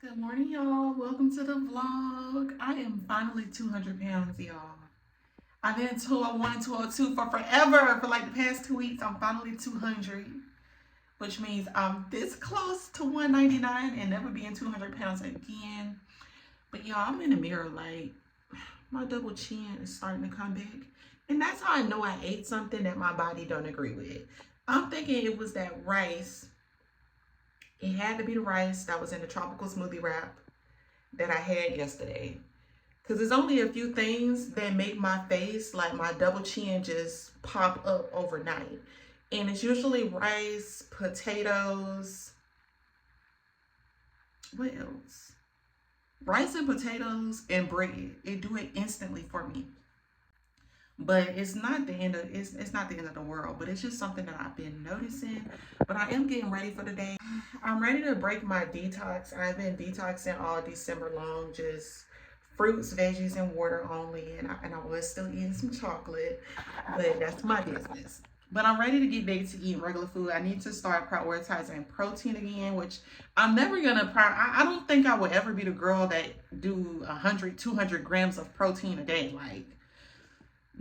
Good morning, y'all. Welcome to the vlog. I am finally 200 pounds, y'all. I've been 201, 202 for forever. For like the past 2 weeks, I'm finally 200, which means I'm this close to 199 and never being 200 pounds again. But y'all, I'm in the mirror like my double chin is starting to come back. And that's how I know I ate something that my body don't agree with. I'm thinking it was that rice. It had to be the rice that was in the tropical smoothie wrap that I had yesterday. Because there's only a few things that make my face, like my double chin, just pop up overnight. And it's usually rice, potatoes. What else? Rice and potatoes and bread. It do it instantly for me. But it's not the end of it's not the end of the world, but it's just something that I've been noticing. But I am getting ready for the day. I'm ready to break my detox. I've been detoxing all December long, just fruits, veggies, and water only. And I was still eating some chocolate, but that's my business. But I'm ready to get back to eating regular food. I need to start prioritizing protein again, which I'm never gonna. I don't think I will ever be the girl that do 100, 200 grams of protein a day. Like,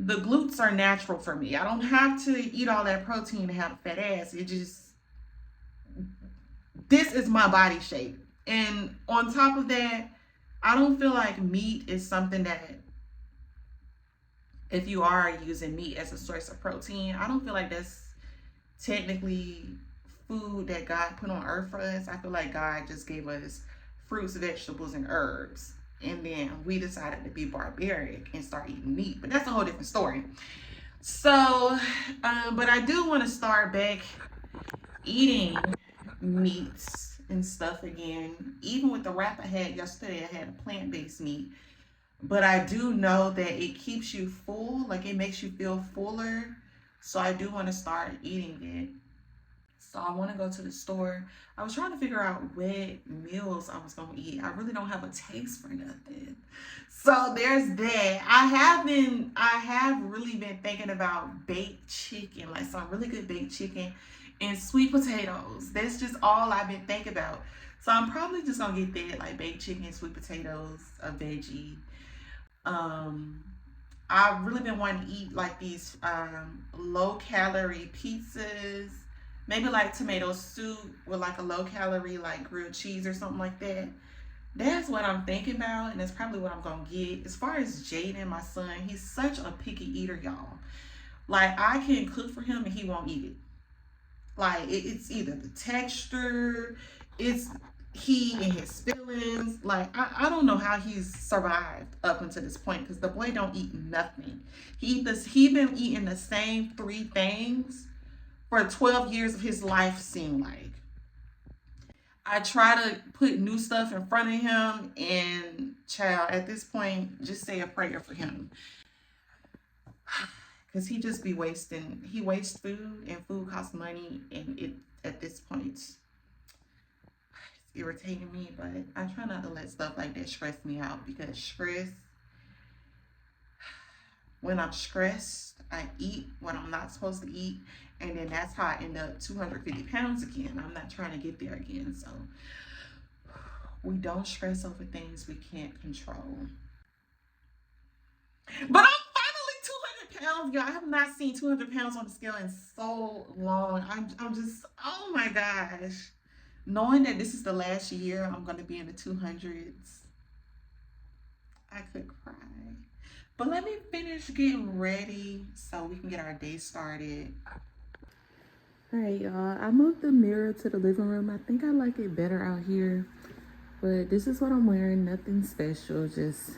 the glutes are natural for me. I don't have to eat all that protein to have a fat ass. This is my body shape. And on top of that, I don't feel like meat is something that, if you are using meat as a source of protein, I don't feel like that's technically food that God put on earth for us. I feel like God just gave us fruits, vegetables, and herbs. And then we decided to be barbaric and start eating meat. But that's a whole different story. So, but I do want to start back eating meats and stuff again. Even with the wrap I had yesterday, I had a plant-based meat. But I do know that it keeps you full. Like, it makes you feel fuller. So I do want to start eating it. So I want to go to the store. I was trying to figure out what meals I was going to eat. I really don't have a taste for nothing. So there's that. I have really been thinking about baked chicken, like some really good baked chicken and sweet potatoes. That's just all I've been thinking about. So I'm probably just going to get that, like baked chicken, sweet potatoes, a veggie. I've really been wanting to eat like these low calorie pizzas. Maybe like tomato soup with like a low calorie like grilled cheese or something like that. That's what I'm thinking about, and that's probably what I'm gonna get. As far as Jaden, my son, he's such a picky eater, y'all. Like, I can cook for him and he won't eat it. Like, it's either the texture, it's he and his feelings. Like, I don't know how he's survived up until this point, because the boy don't eat nothing. He been eating the same three things for 12 years of his life, seem like. I try to put new stuff in front of him, and child, at this point, just say a prayer for him. Because he just be wasting, he wastes food, and food costs money, and it, at this point, it's irritating me, but I try not to let stuff like that stress me out, because when I'm stressed, I eat what I'm not supposed to eat, and then that's how I end up 250 pounds again. I'm not trying to get there again, so we don't stress over things we can't control. But I'm finally 200 pounds, y'all. I have not seen 200 pounds on the scale in so long. I'm just, oh my gosh. Knowing that this is the last year I'm going to be in the 200s, I could cry. But let me finish getting ready so we can get our day started. All right, y'all. I moved the mirror to the living room. I think I like it better out here. But this is what I'm wearing. Nothing special. Just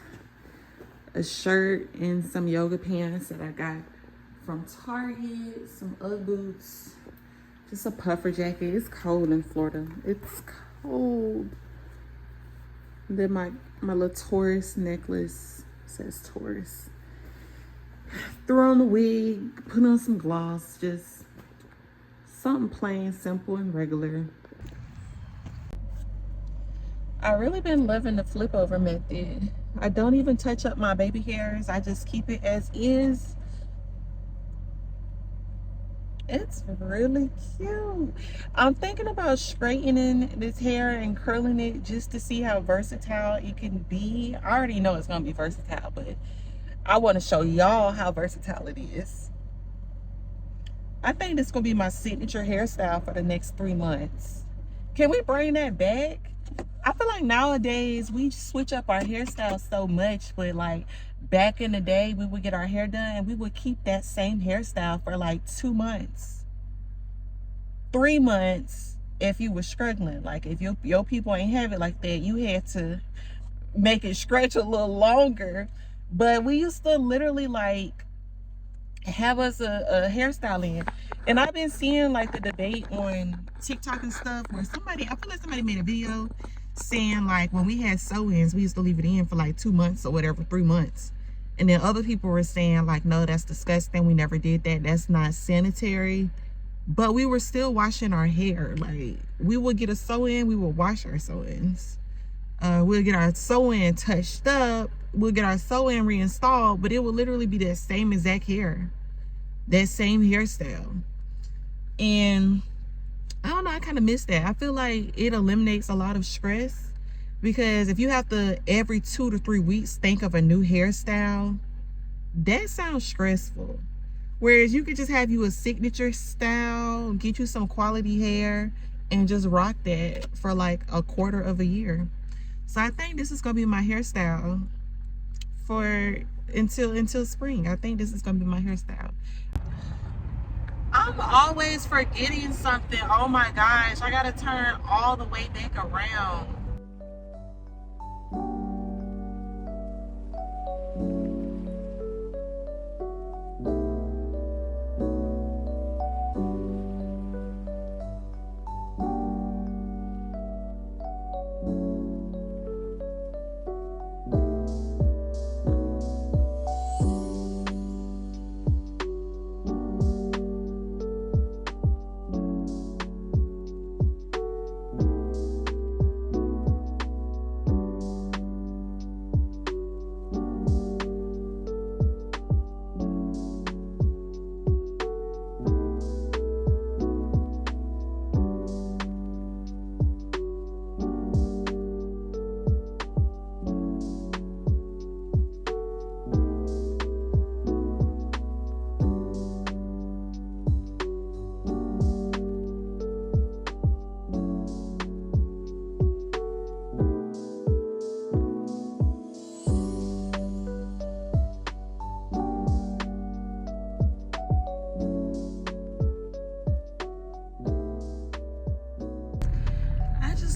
a shirt and some yoga pants that I got from Target. Some Ugg boots. Just a puffer jacket. It's cold in Florida. It's cold. And then my little Taurus necklace. Says Taurus. Throw on the wig, put on some gloss, just something plain, simple, and regular. I really been loving the flip over method. I don't even touch up my baby hairs. I just keep it as is. It's really cute. I'm thinking about straightening this hair and curling it just to see how versatile it can be. I already know it's gonna be versatile, but I want to show y'all how versatile it is. I think this is gonna be my signature hairstyle for the next 3 months. Can we bring that back? I feel like nowadays we switch up our hairstyles so much, but like back in the day, we would get our hair done and we would keep that same hairstyle for like 2 months, 3 months if you were struggling. Like if your people ain't have it like that, you had to make it stretch a little longer. But we used to literally like have us a hairstyle in. And I've been seeing like the debate on TikTok and stuff where somebody, I feel like somebody made a video saying like when we had sew-ins, we used to leave it in for like 2 months or whatever, 3 months. And then other people were saying like, no, that's disgusting. We never did that. That's not sanitary. But we were still washing our hair. Like we would get a sew-in, we would wash our sew-ins. We'll get our sew-in touched up. We'll get our sew-in reinstalled, but it will literally be that same exact hair, that same hairstyle. And I don't know, I kind of miss that. I feel like it eliminates a lot of stress, because if you have to every 2 to 3 weeks think of a new hairstyle, that sounds stressful. Whereas you could just have you a signature style, get you some quality hair, and just rock that for like a quarter of a year. So I think this is gonna be my hairstyle for until spring. I think this is gonna be my hairstyle. I'm always forgetting something. Oh my gosh, I gotta turn all the way back around.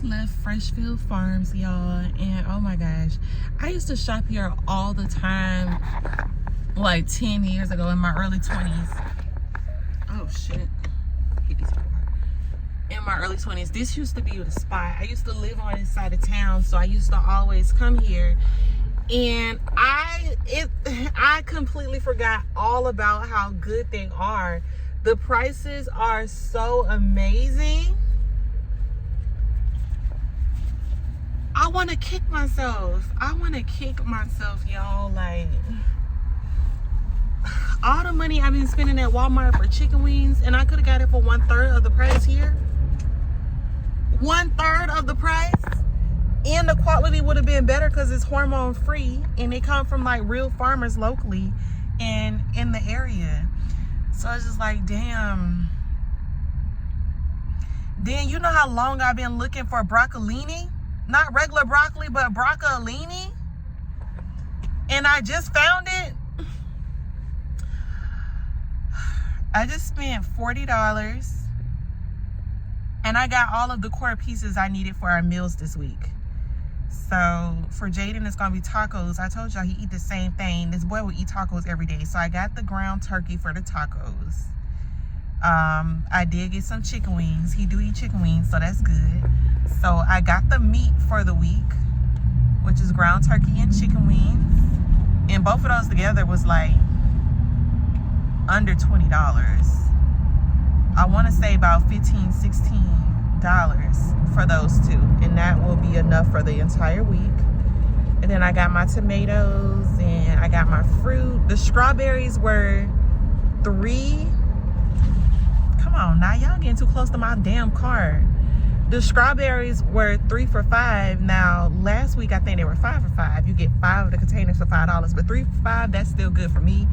Left Freshfield Farms, y'all, and oh my gosh, I used to shop here all the time like 10 years ago in my early 20s. Oh shit, in my early 20s, this used to be the spot. I used to live on this side of town, so I used to always come here, and I completely forgot all about how good they are. The prices are so amazing. I want to kick myself. Y'all. Like, all the money I've been spending at Walmart for chicken wings, and I could have got it for 1/3 of the price here. 1/3 of the price. And the quality would have been better because it's hormone free, and they come from like real farmers locally and in the area. So it's just like, damn. Then you know how long I've been looking for broccolini? Not regular broccoli, but broccolini. And I just found it. I just spent $40. And I got all of the core pieces I needed for our meals this week. So for Jaden, it's going to be tacos. I told y'all he eat the same thing. This boy will eat tacos every day. So I got the ground turkey for the tacos. I did get some chicken wings. He do eat chicken wings, so that's good. So I got the meat for the week, which is ground turkey and chicken wings. And both of those together was like under $20. I want to say about $15, $16 for those two. And that will be enough for the entire week. And then I got my tomatoes and I got my fruit. The strawberries were $3 on now, y'all getting too close to my damn cart. The strawberries were 3 for $5. Now last week I think they were 5 for $5. You get 5 of the containers for $5, but 3 for $5, that's still good for me.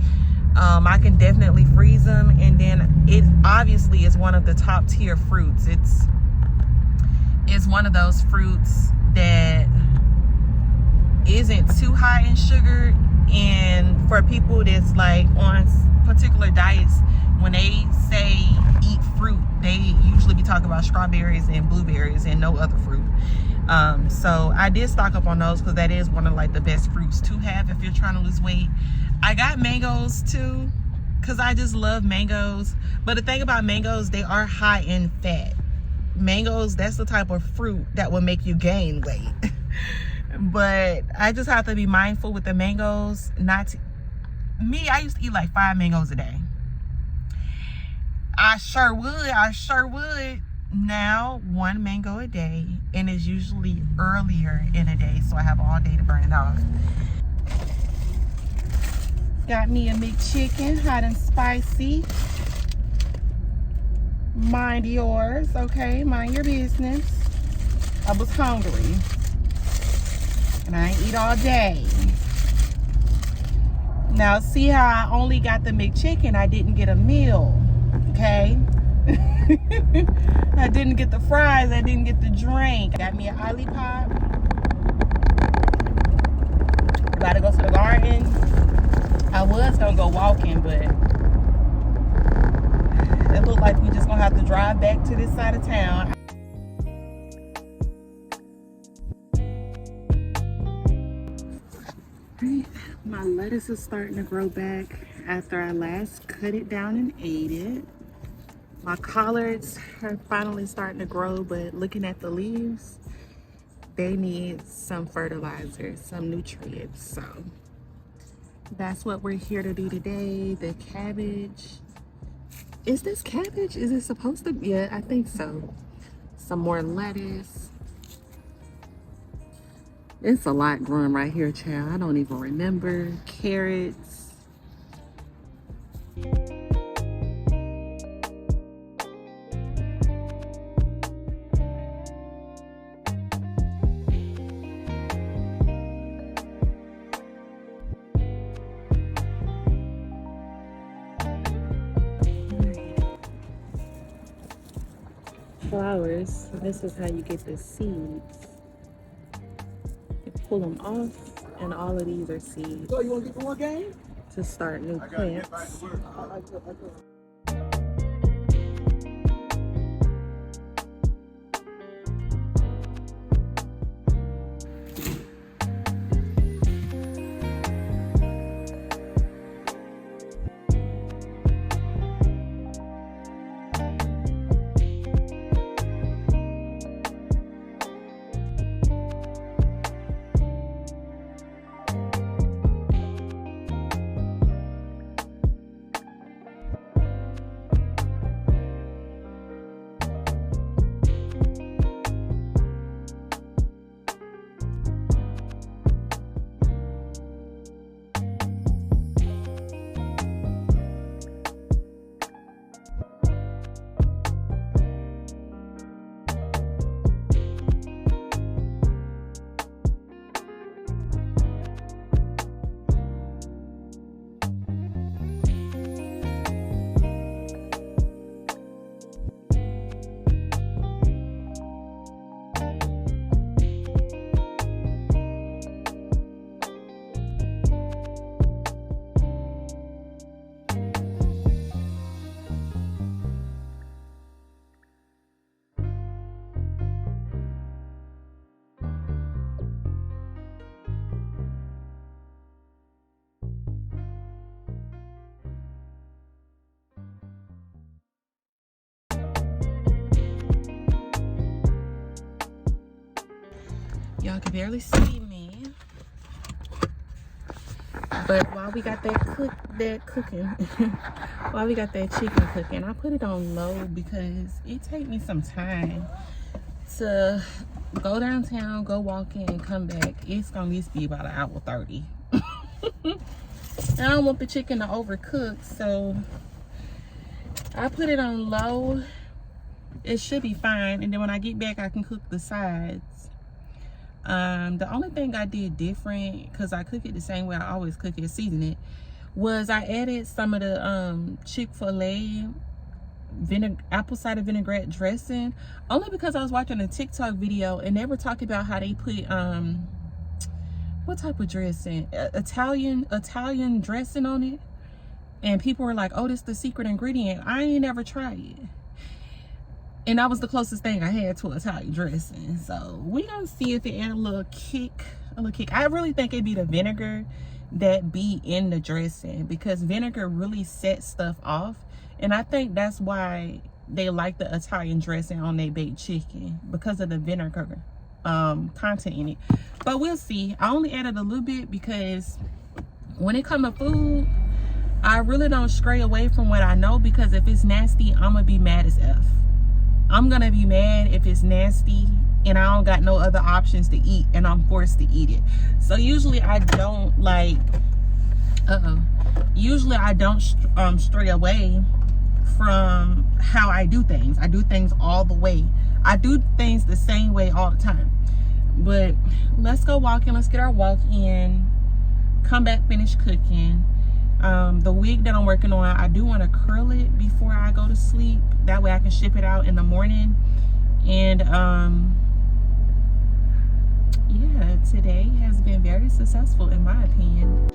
I can definitely freeze them, and then it obviously is one of the top tier fruits. It's one of those fruits that isn't too high in sugar, and for people that's like on particular diets, when they say eat fruit, they usually be talking about strawberries and blueberries and no other fruit. So I did stock up on those because that is one of like the best fruits to have if you're trying to lose weight. I got mangoes too because I just love mangoes, but the thing about mangoes, they are high in fat. Mangoes, that's the type of fruit that will make you gain weight. But I just have to be mindful with the mangoes. I used to eat like 5 mangoes a day. I sure would. Now 1 mango a day, and it's usually earlier in a day, so I have all day to burn it off. Got me a McChicken, hot and spicy. Mind yours, okay? Mind your business. I was hungry, and I ain't eat all day. Now see how I only got the McChicken, I didn't get a meal, okay? I didn't get the fries, I didn't get the drink. Got me an Olipop. Gotta go to the garden. I was gonna go walking, but it looked like we just gonna have to drive back to this side of town. My lettuce is starting to grow back after I last cut it down and ate it. My collards are finally starting to grow, but looking at the leaves, they need some fertilizer, some nutrients. So that's what we're here to do today. The cabbage. Is this cabbage? Is it supposed to be? Yeah, I think so. Some more lettuce. It's a lot growing right here, child. I don't even remember. Carrots. Flowers. This is how you get the seeds. You pull them off, and all of these are seeds. So you want to get one game? To start new plants. Y'all can barely see me, but while we got that cooking, while we got that chicken cooking, I put it on low because it take me some time to go downtown, go walking, and come back. It's gonna at least be about 1:30 hours. I don't want the chicken to overcook, so I put it on low. It should be fine, and then when I get back I can cook the sides. The only thing I did different, because I cook it the same way I always cook it, season it, was I added some of the Chick-fil-A apple cider vinaigrette dressing, only because I was watching a TikTok video and they were talking about how they put what type of dressing, Italian dressing on it, and people were like, oh, this is the secret ingredient. I ain't never tried it, and that was the closest thing I had to Italian dressing. So we gonna see if it add a little kick. I really think it'd be the vinegar that be in the dressing, because vinegar really sets stuff off, and I think that's why they like the Italian dressing on their baked chicken, because of the vinegar content in it. But we'll see. I only added a little bit because when it comes to food, I really don't stray away from what I know, because if it's nasty, I'm gonna be mad as F. I'm gonna be mad if it's nasty and I don't got no other options to eat and I'm forced to eat it. So usually I don't like, usually I don't stray away from how I do things. I do things all the way. I do things the same way all the time. But let's go walking. Let's get our walk in, come back, finish cooking. The wig that I'm working on, I do want to curl it before I go to sleep. That way I can ship it out in the morning. And yeah, today has been very successful in my opinion.